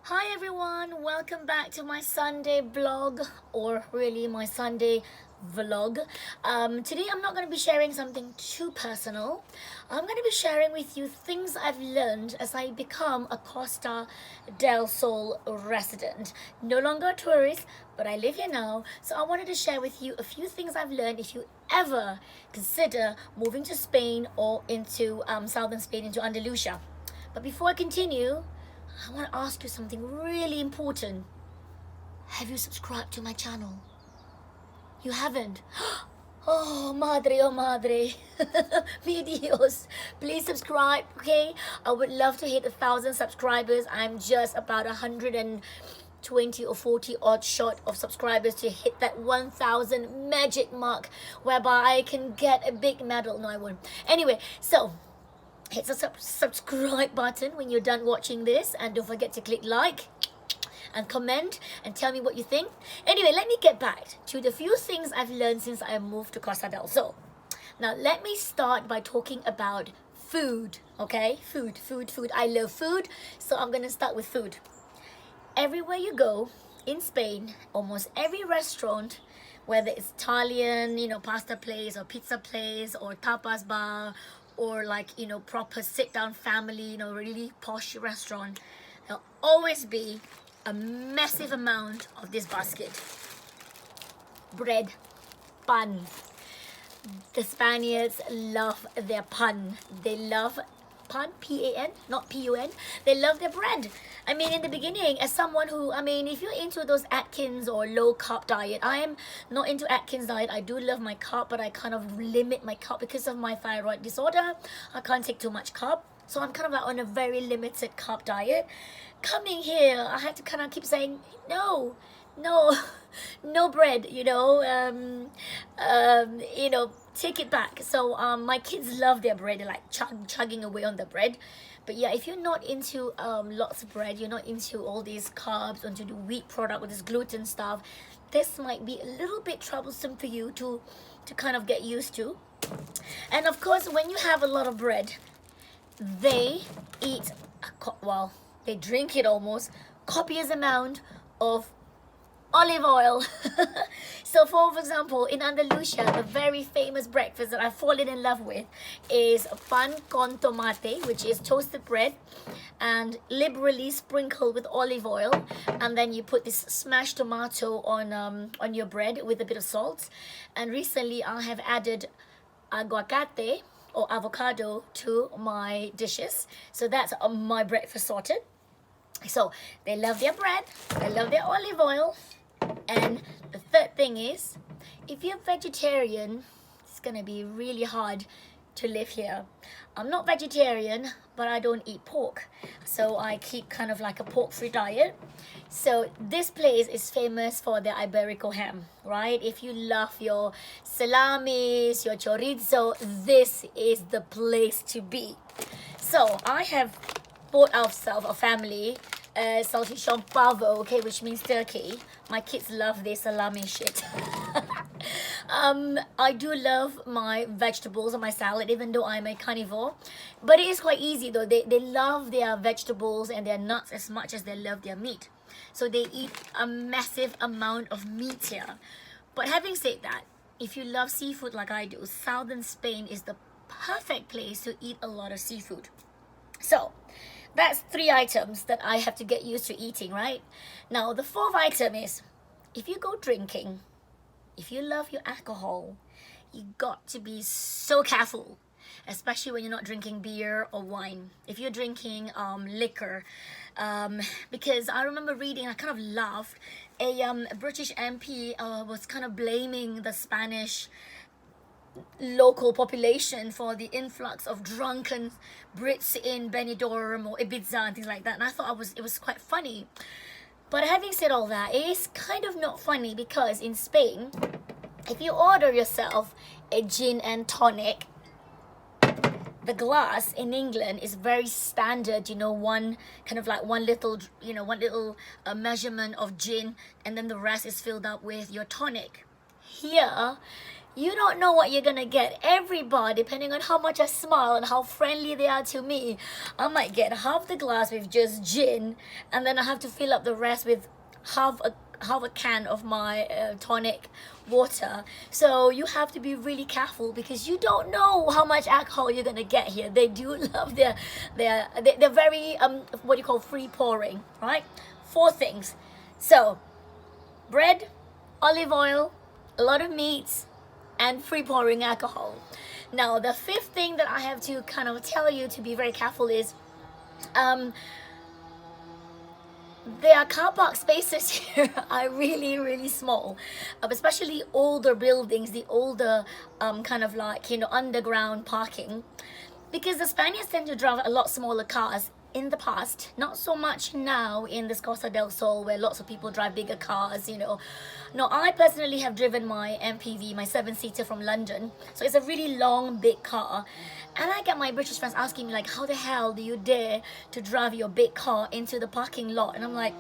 Hi everyone, welcome back to my Sunday vlog, or really my Sunday vlog. Today I'm not going to be sharing something too personal. I'm going to be sharing with you things I've learned as I become a Costa del Sol resident. No longer a tourist, but I live here now. So I wanted to share with you a few things I've learned if you ever consider moving to Spain or into southern Spain, into Andalusia. But before I continue, I want to ask you something really important. Have you subscribed to my channel? You haven't? Oh, madre, oh, madre. Mi Dios. Please subscribe, okay? I would love to hit 1,000 subscribers. I'm just about 120 or 40 odd short of subscribers to hit that 1,000 magic mark, whereby I can get a big medal. No, I won't. Anyway, so hit the subscribe button when you're done watching this, and don't forget to click like and comment and tell me what you think. Anyway, let me get back to the few things I've learned since I moved to Costa del Sol. Now let me start by talking about food. Okay, food. I love food, so I'm gonna start with food. Everywhere you go in Spain, almost every restaurant, whether it's Italian, pasta place or pizza place or tapas bar, or like, proper sit down family, really posh restaurant, there'll always be a massive amount of this basket. Bread, pan. The Spaniards love their pan. They love pan, P-A-N, not P-U-N. They love their bread. I mean, in the beginning, as someone who, if you're into those Atkins or low carb diet, I am not into Atkins diet. I do love my carb, but I kind of limit my carb because of my thyroid disorder. I can't take too much carb. So I'm kind of like on a very limited carb diet. Coming here, I had to kind of keep saying, no, no bread, take it back. So my kids love their bread. They're like chugging away on the bread. But yeah, if you're not into lots of bread, you're not into all these carbs, into the wheat product with this gluten stuff, this might be a little bit troublesome for you to kind of get used to. And of course, when you have a lot of bread, they eat, they drink it almost copious amount of olive oil. So for example, in Andalusia, the very famous breakfast that I've fallen in love with is pan con tomate, which is toasted bread and liberally sprinkled with olive oil, and then you put this smashed tomato on your bread with a bit of salt. And recently I have added aguacate or avocado to my dishes, so that's my breakfast sorted. So they love their bread, they love their olive oil. And the third thing is, if you're vegetarian, it's gonna be really hard to live here. I'm not vegetarian, but I don't eat pork, so I keep kind of like a pork-free diet. So this place is famous for their Iberico ham, right? If you love your salamis, your chorizo, this is the place to be. So I have bought ourselves a family salchichon pavo, okay, which means turkey. My kids love this salami shit. I do love my vegetables and my salad, even though I'm a carnivore. But it is quite easy though. They love their vegetables and their nuts as much as they love their meat. So they eat a massive amount of meat here. But having said that, if you love seafood like I do, southern Spain is the perfect place to eat a lot of seafood. So that's 3 items that I have to get used to eating, right? Now, the 4th item is, if you go drinking, if you love your alcohol, you got to be so careful, especially when you're not drinking beer or wine. If you're drinking liquor, because I remember reading, I kind of laughed, a British MP was kind of blaming the Spanish local population for the influx of drunken Brits in Benidorm or Ibiza and things like that, and I thought it was quite funny. But having said all that, it is kind of not funny, because in Spain, if you order yourself a gin and tonic, the glass in England is very standard, one little measurement of gin, and then the rest is filled up with your tonic. Here You don't know what you're gonna get. Everybody, depending on how much I smile and how friendly they are to me, I might get half the glass with just gin, and then I have to fill up the rest with half a can of my tonic water. So you have to be really careful because you don't know how much alcohol you're gonna get here. They do love they're very what you call free pouring, right? 4 things. So bread, olive oil, a lot of meats, and free pouring alcohol. Now the 5th thing that I have to kind of tell you to be very careful is their car park spaces here are really small, especially older buildings, the older kind of like, you know, underground parking, because the Spaniards tend to drive a lot smaller cars in the past, not so much now in this Costa del Sol where lots of people drive bigger cars, you know. No, I personally have driven my MPV, my 7-seater from London, so it's a really long, big car. And I get my British friends asking me like, how the hell do you dare to drive your big car into the parking lot? And I'm like,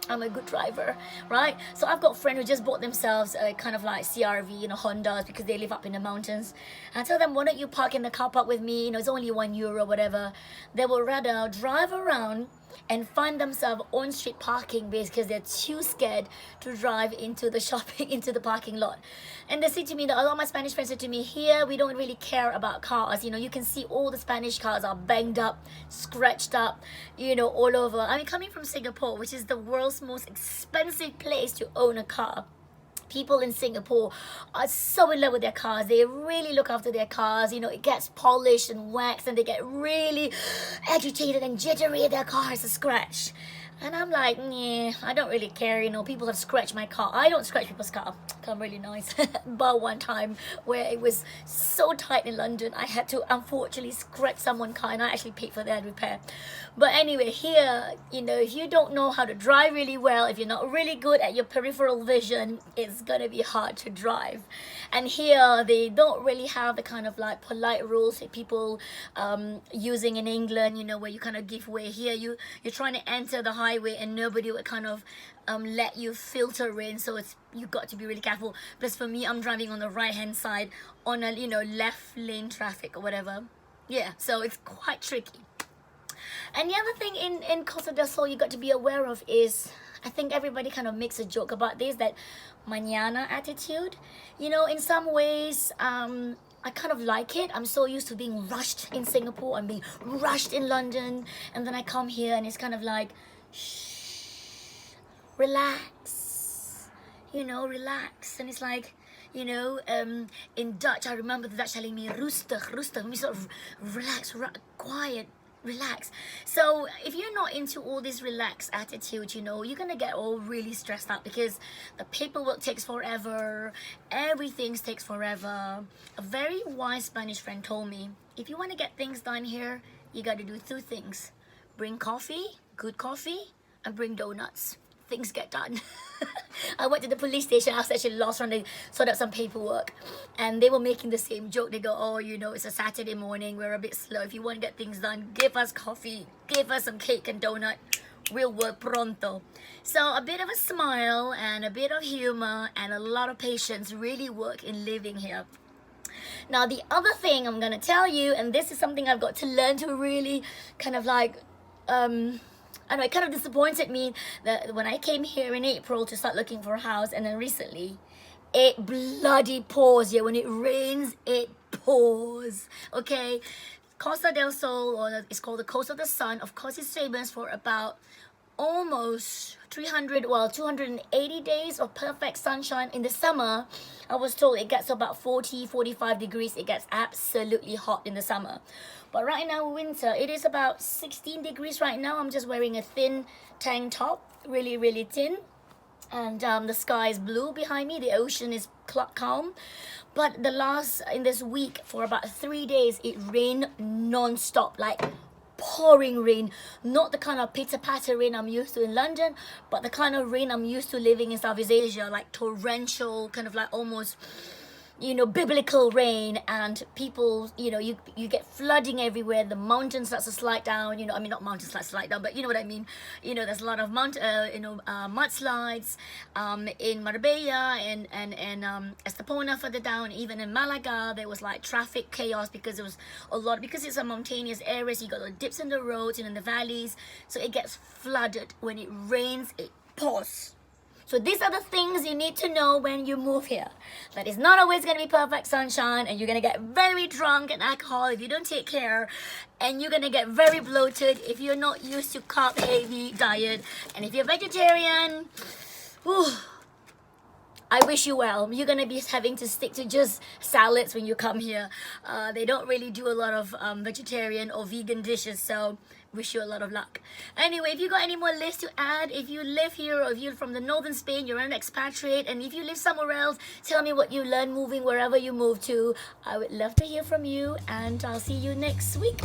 I'm a good driver, right? So I've got a friend who just bought themselves a kind of like CRV, you know, Hondas, because they live up in the mountains. And I tell them, why don't you park in the car park with me? You know, it's only €1, whatever. They will rather drive around and find themselves on-street parking because they're too scared to drive into the shopping, into the parking lot. And they say to me, that a lot of my Spanish friends say to me, here we don't really care about cars. You know, you can see all the Spanish cars are banged up, scratched up, you know, all over. I mean, coming from Singapore, which is the world's most expensive place to own a car, people in Singapore are so in love with their cars. They really look after their cars. You know, it gets polished and waxed, and they get really agitated and jittery if their car has a scratch. And I'm like, yeah, I don't really care. You know, people have scratched my car. I don't scratch people's car. I'm really nice. But one time where it was so tight in London, I had to unfortunately scratch someone's car, and I actually paid for that repair. But anyway, here, you know, if you don't know how to drive really well, if you're not really good at your peripheral vision, it's gonna be hard to drive. And here, they don't really have the kind of like polite rules that people using in England, you know, where you kind of give way. Here, you're trying to enter the highway and nobody would kind of let you filter in, so you got to be really careful. Plus for me, I'm driving on the right hand side on a, you know, left lane traffic or whatever. Yeah, so it's quite tricky. And the other thing in Costa del Sol you got to be aware of is, I think everybody kind of makes a joke about this, that mañana attitude. You know, in some ways I kind of like it. I'm so used to being rushed in Singapore and being rushed in London, and then I come here and it's kind of like, shh, relax, you know, relax. And it's like, you know, in Dutch, I remember the Dutch telling me rustig, rustig, me sort of relax, quiet, relax. So if you're not into all this relaxed attitude, you know, you're gonna get all really stressed out because the paperwork takes forever, everything takes forever. A very wise Spanish friend told me, if you want to get things done here, you got to do 2 things: bring coffee, good coffee, and bring donuts. Things get done. I went to the police station. I was actually lost when they sort out some paperwork, and they were making the same joke. They go, oh, you know, it's a Saturday morning, we're a bit slow. If you want to get things done, give us coffee, give us some cake and donut, we'll work pronto. So a bit of a smile and a bit of humor and a lot of patience really work in living here. Now the other thing I'm gonna tell you, and this is something I've got to learn to really kind of like I know it kind of disappointed me that when I came here in April to start looking for a house, and then recently, it bloody pours here. When it rains, it pours. Okay, Costa del Sol, or it's called the Coast of the Sun. Of course, it's famous for about almost 280 days of perfect sunshine. In the summer, I was told it gets about 40-45 degrees. It gets absolutely hot in the summer. But right now, winter, it is about 16 degrees right now. I'm just wearing a thin tank top, really thin. And the sky is blue behind me. The ocean is calm. But in this week, for about 3 days, it rained non-stop, like pouring rain. Not the kind of pitter-patter rain I'm used to in London, but the kind of rain I'm used to living in Southeast Asia, like torrential, kind of like almost, you know, biblical rain, and people, you know, you get flooding everywhere. The mountain starts to slide down, you know, I mean, not mountains start to slide down, but you know what I mean. You know, there's a lot of mudslides in Marbella and Estepona further down. Even in Malaga, there was like traffic chaos because it was a lot, because it's a mountainous area, so you got the dips in the roads and in the valleys, so it gets flooded. When it rains, it pours. So these are the things you need to know when you move here. That is not always going to be perfect sunshine, and you're going to get very drunk and alcohol if you don't take care, and you're going to get very bloated if you're not used to carb heavy diet. And if you're vegetarian, whew, I wish you well. You're going to be having to stick to just salads when you come here. They don't really do a lot of vegetarian or vegan dishes, so wish you a lot of luck. Anyway, if you got any more lists to add, if you live here or if you're from the northern Spain, you're an expatriate, and if you live somewhere else, tell me what you learned moving wherever you move to. I would love to hear from you, and I'll see you next week.